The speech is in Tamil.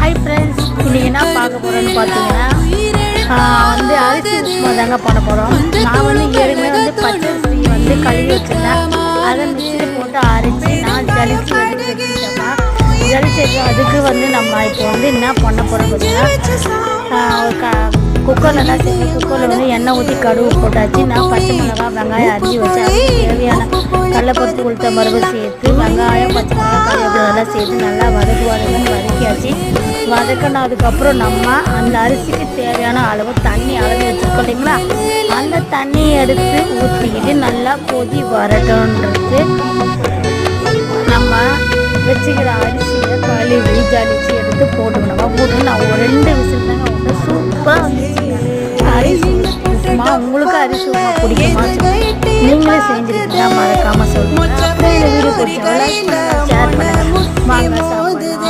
ஹாய் ஃப்ரெண்ட்ஸ், இன்றைக்கி என்ன பார்க்க போகிறோன்னு பார்த்தீங்கன்னா அரிசி உப்புமா தாங்க பண்ண போகிறோம். நான் ஏற்கனவே பச்சரிசி கழுவி வச்சுருந்தேன். அதை மிக்சியில் போட்டு அரைச்சி நான் ஜலிச்சு வச்சுட்டேன்னா அதுக்கு நம்ம இப்போ என்ன பண்ண போகிறோம் பார்த்தீங்கன்னா, குக்கர்லாம் சேர்த்து குக்கரில் எண்ணெய் ஊற்றி கடுகு போட்டாச்சு. நான் பச்சை மிளகா வெங்காயம் அரிஞ்சு வச்சு அதுக்கு தேவையான கடலைப்பருப்பு உளுத்த பருப்பு சேர்த்து வெங்காயம் பச்சை மிளகா கருவேப்பிலை அதெல்லாம் சேர்த்து நல்லா வதக்கியாச்சு. வதக்கினதுக்கப்புறம் நம்ம அந்த அரிசிக்கு தேவையான அளவு தண்ணி அளவு வச்சுருக்கோம் இல்லைங்களா, அந்த தண்ணியை எடுத்து ஊற்றிக்கிட்டு நல்லா கொதி வரட்டும்ன்றது நம்ம வச்சுக்கிற அரிசியை கழுவி ஜலிச்சு எடுத்து போட்டு நான் ஒரு 2 விசில் தாங்க விட்டு சூப்பராக வந்துச்சுங்க அரிசி உப்புமா. உங்களுக்கு அரிசி உப்புமா பிடிக்குமா? நீங்களே செஞ்சுருக்கீங்க, மறக்காமல் சொல்லுங்கள். வீடியோ பிடிச்சவங்க ஷேர் பண்ணுங்கள். வாங்க